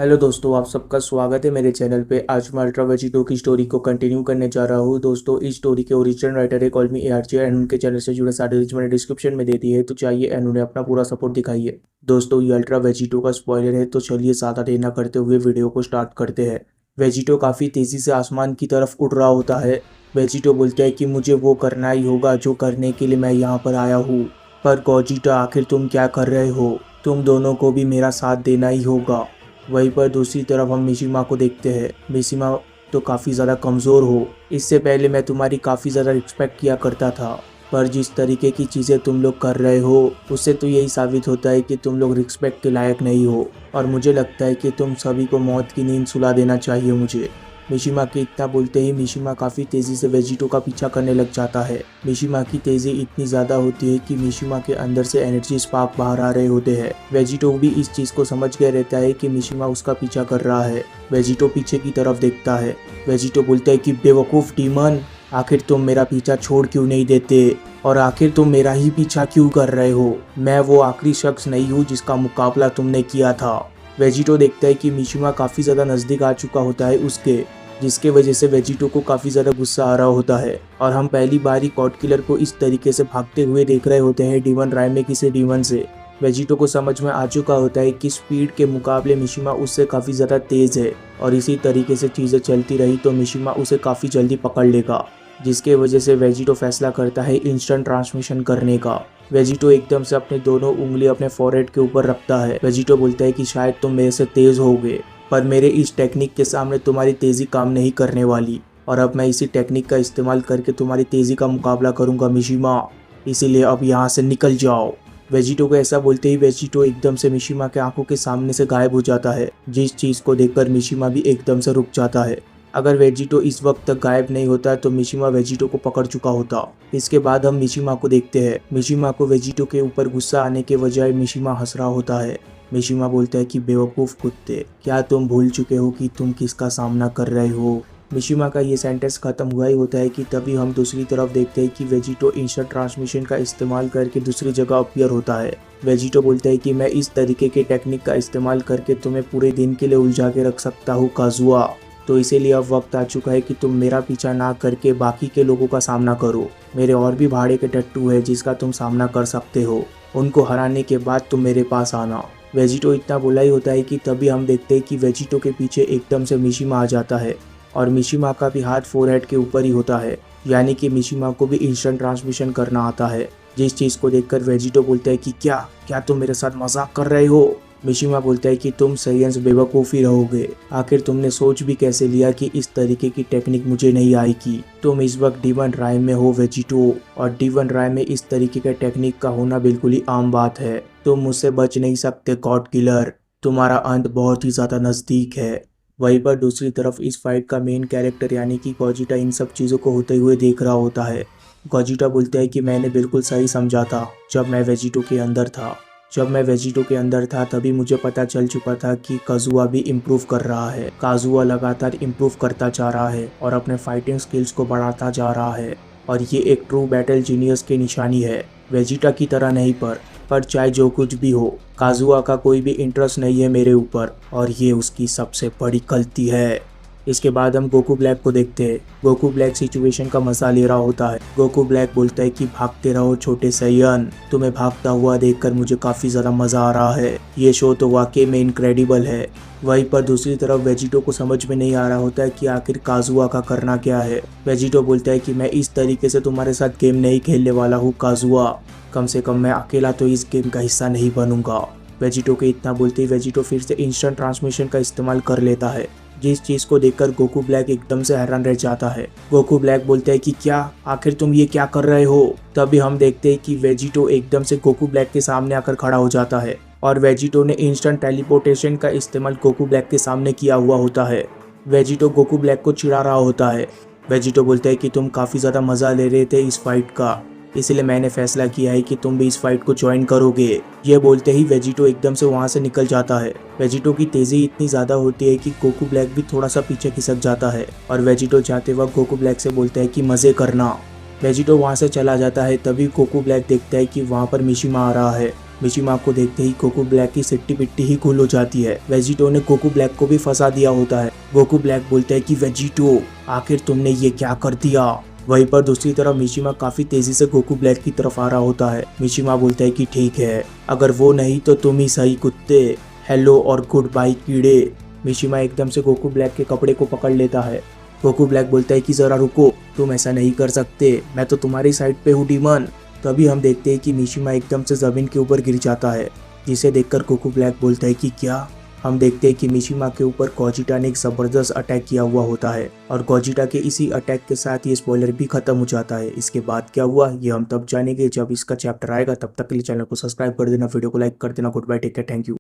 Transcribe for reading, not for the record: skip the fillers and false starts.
Hello दोस्तों, आप सबका स्वागत है मेरे चैनल पे। आज मैं अल्ट्रा वेजिटो की स्टोरी को कंटिन्यू करने जा रहा हूँ। दोस्तों, इस स्टोरी के ओरिजिनल राइटर है कॉल मी ARJ एंड उनके चैनल से जुड़े सारे लिंक्स मैंने डिस्क्रिप्शन में दे दिए है, तो चाहिए एंड उन्हें अपना पूरा सपोर्ट दिखाइए। दोस्तों, ये अल्ट्रा वेजिटो का स्पॉइलर है, तो चलिए ज़्यादा देर ना करते हुए वीडियो को स्टार्ट करते हैं। वेजिटो काफ़ी तेज़ी से आसमान की तरफ उड़ रहा होता है। वेजिटो बोलता है कि मुझे वो करना ही होगा जो करने के लिए मैं यहाँ पर आया हूँ। पर गोजिटा, आखिर तुम क्या कर रहे हो? तुम दोनों को भी मेरा साथ देना ही होगा। वहीं पर दूसरी तरफ हम मिशिमा को देखते हैं। मिशिमा तो काफ़ी ज़्यादा कमज़ोर हो। इससे पहले मैं तुम्हारी काफ़ी ज़्यादा रिस्पेक्ट किया करता था, पर जिस तरीके की चीज़ें तुम लोग कर रहे हो उससे तो यही साबित होता है कि तुम लोग रिस्पेक्ट के लायक नहीं हो, और मुझे लगता है कि तुम सभी को मौत की नींद सुला देना चाहिए मुझे। मिशिमा के इतना बोलते ही मिशिमा काफ़ी तेज़ी से वेजिटो का पीछा करने लग जाता है। मिशिमा की तेज़ी इतनी ज़्यादा होती है कि मिशिमा के अंदर से एनर्जी स्पार्क बाहर आ रहे होते हैं। वेजिटो भी इस चीज़ को समझ गया रहता है कि मिशिमा उसका पीछा कर रहा है। वेजिटो पीछे की तरफ देखता है। वेजिटो बोलता है कि बेवकूफ़ डीमन, आखिर तुम मेरा पीछा छोड़ क्यों नहीं देते, और आखिर तुम मेरा ही पीछा क्यों कर रहे हो? मैं वो आखिरी शख्स नहीं हूँ जिसका मुकाबला तुमने किया था। वेजिटो देखता है कि मिशिमा काफ़ी ज़्यादा नज़दीक आ चुका होता है उसके, जिसके वजह से वेजिटो को काफ़ी ज़्यादा गुस्सा आ रहा होता है। और हम पहली बार ही कॉड किलर को इस तरीके से भागते हुए देख रहे होते हैं डीमन रायमे किसी डीमन से। वेजिटो को समझ में आ चुका होता है कि स्पीड के मुकाबले मिशिमा उससे काफ़ी ज़्यादा तेज़ है, और इसी तरीके से चीज़ें चलती रही तो मिशिमा उसे काफ़ी जल्दी पकड़ लेगा, जिसके वजह से वेजिटो फैसला करता है इंस्टेंट ट्रांसमिशन करने का। वेजिटो एकदम से अपने दोनों उंगली अपने फॉरहेड के ऊपर रखता है। वेजिटो बोलता है कि शायद तुम मेरे से तेज़ होगे, पर मेरे इस टेक्निक के सामने तुम्हारी तेज़ी काम नहीं करने वाली, और अब मैं इसी टेक्निक का इस्तेमाल करके तुम्हारी तेज़ी का मुकाबला करूंगा मिशिमा, इसीलिए अब यहाँ से निकल जाओ। वेजिटो को ऐसा बोलते ही वेजिटो एकदम से मिशिमा के आंखों के सामने से गायब हो जाता है, जिस चीज़ को देखकर मिशिमा भी एकदम से रुक जाता है। अगर वेजिटो इस वक्त तक गायब नहीं होता तो मिशिमा वेजिटो को पकड़ चुका होता। इसके बाद हम मिशिमा को देखते हैं। मिशिमा को वेजिटो के ऊपर गुस्सा आने के बजाय मिशिमा हंस रहा होता है। मिशिमा बोलता है कि बेवकूफ़ कुत्ते, क्या तुम भूल चुके हो कि तुम किसका सामना कर रहे हो? मिशिमा का ये सेंटेंस खत्म हुआ ही होता है कि तभी हम दूसरी तरफ देखते हैं कि वेजिटो इंस्टेंट ट्रांसमिशन का इस्तेमाल करके दूसरी जगह अपीयर होता है। वेजिटो बोलता है कि मैं इस तरीके के टेक्निक का इस्तेमाल करके तुम्हें पूरे दिन के लिए उलझा के रख सकता हूँ काजुआ, तो इसीलिए अब वक्त आ चुका है कि तुम मेरा पीछा ना करके बाकी के लोगों का सामना करो। मेरे और भी भाड़े के टट्टू है जिसका तुम सामना कर सकते हो, उनको हराने के बाद तुम मेरे पास आना। वेजिटो इतना बोला ही होता है कि तभी हम देखते हैं कि वेजिटो के पीछे एकदम से मिशिमा आ जाता है, और मिशिमा का भी हाथ फोरहेड के ऊपर ही होता है, यानी कि मिशिमा को भी इंस्टेंट ट्रांसमिशन करना आता है। जिस चीज़ को देखकर वेजिटो बोलता है कि क्या क्या तुम मेरे साथ मजाक कर रहे हो? मिशिमा बोलता है कि तुम सही बेवकूफ़ी रहोगे। आखिर तुमने सोच भी कैसे लिया कि इस तरीके की टेक्निक मुझे नहीं आएगी? तुम इस वक्त डीवन राय में हो वेजिटो, और डीवन राय में इस तरीके के टेक्निक का होना बिल्कुल ही आम बात है। तुम मुझसे बच नहीं सकते गॉड किलर, तुम्हारा अंत बहुत ही ज़्यादा नज़दीक है। वहीं पर दूसरी तरफ इस फाइट का मेन कैरेक्टर यानी कि गोजिटा इन सब चीज़ों को होते हुए देख रहा होता है। गोजिटा बोलता है कि मैंने बिल्कुल सही समझा था जब मैं वेजिटो के अंदर था। जब मैं वेजिटो के अंदर था तभी मुझे पता चल चुका था कि काजुआ भी इम्प्रूव कर रहा है। काजुआ लगातार इम्प्रूव करता जा रहा है और अपने फाइटिंग स्किल्स को बढ़ाता जा रहा है, और ये एक ट्रू बैटल जीनियस की निशानी है। वेजिटा की तरह नहीं, पर चाहे जो कुछ भी हो, काजुआ का कोई भी इंटरेस्ट नहीं है मेरे ऊपर, और ये उसकी सबसे बड़ी गलती है। इसके बाद हम गोकू ब्लैक को देखते हैं। गोकू ब्लैक सिचुएशन का मजा ले रहा होता है। गोकू ब्लैक बोलता है कि भागते रहो छोटे सैयन, तुम्हें भागता हुआ देखकर मुझे काफी ज्यादा मजा आ रहा है। ये शो तो वाकई में इनक्रेडिबल है। वहीं पर दूसरी तरफ वेजिटो को समझ में नहीं आ रहा होता है कि आखिर काजुआ का करना क्या है। वेजिटो बोलता है कि मैं इस तरीके से तुम्हारे साथ गेम नहीं खेलने वाला हूँ काजुआ, कम से कम मैं अकेला तो इस गेम का हिस्सा नहीं बनूंगा। वेजिटो के इतना बोलते ही वेजिटो फिर से इंस्टेंट ट्रांसमिशन का इस्तेमाल कर लेता है, जिस चीज़ को देखकर गोकू ब्लैक एकदम से हैरान रह जाता है। गोकू ब्लैक बोलता है कि क्या, आखिर तुम ये क्या कर रहे हो? तभी हम देखते हैं कि वेजिटो एकदम से गोकू ब्लैक के सामने आकर खड़ा हो जाता है, और वेजिटो ने इंस्टेंट टेलीपोर्टेशन का इस्तेमाल गोकू ब्लैक के सामने किया हुआ होता है। वेजिटो गोकू ब्लैक को चिढ़ा रहा होता है। वेजिटो बोलता है कि तुम काफ़ी ज़्यादा मज़ा ले रहे थे इस फाइट का, इसलिए मैंने फैसला किया है कि तुम भी इस फाइट को ज्वाइन करोगे। ये बोलते ही वेजिटो एकदम से वहाँ से निकल जाता है। वेजिटो की तेज़ी इतनी ज़्यादा होती है कि गोकू ब्लैक भी थोड़ा सा पीछे खिसक जाता है, और वेजिटो जाते वक्त गोकू ब्लैक से बोलता है कि मज़े करना। वेजिटो वहाँ से चला जाता है। तभी गोकू ब्लैक देखता है कि वहाँ पर मिशिमा आ रहा है। मिशिमा को देखते ही गोकू ब्लैक की सिट्टी पिट्टी ही कूल हो जाती है। वेजिटो ने गोकू ब्लैक को भी फंसा दिया होता है। गोकू ब्लैक बोलता है कि वेजिटो आखिर तुमने ये क्या कर दिया। वहीं पर दूसरी तरफ मिशिमा काफी तेजी से गोकू ब्लैक की तरफ आ रहा होता है। मिशिमा बोलता है कि ठीक है, अगर वो नहीं तो तुम ही सही कुत्ते। हेलो और गुड बाय कीड़े। मिशिमा एकदम से गोकू ब्लैक के कपड़े को पकड़ लेता है। गोकू ब्लैक बोलता है कि जरा रुको, तुम ऐसा नहीं कर सकते, मैं तो तुम्हारी साइड पे हूँ डीमन। तभी हम देखते हैं कि मिशिमा एकदम से जमीन के ऊपर गिर जाता है, जिसे देखकर गोकू ब्लैक बोलता है कि क्या। हम देखते हैं कि मिशिमा के ऊपर गोजिटा ने एक जबरदस्त अटैक किया हुआ होता है और गोजिटा के इसी अटैक के साथ ये स्पॉइलर भी खत्म हो जाता है। इसके बाद क्या हुआ ये हम तब जानेंगे जब इसका चैप्टर आएगा। तब तक के लिए चैनल को सब्सक्राइब कर देना, वीडियो को लाइक कर देना। Goodbye, take care, thank you.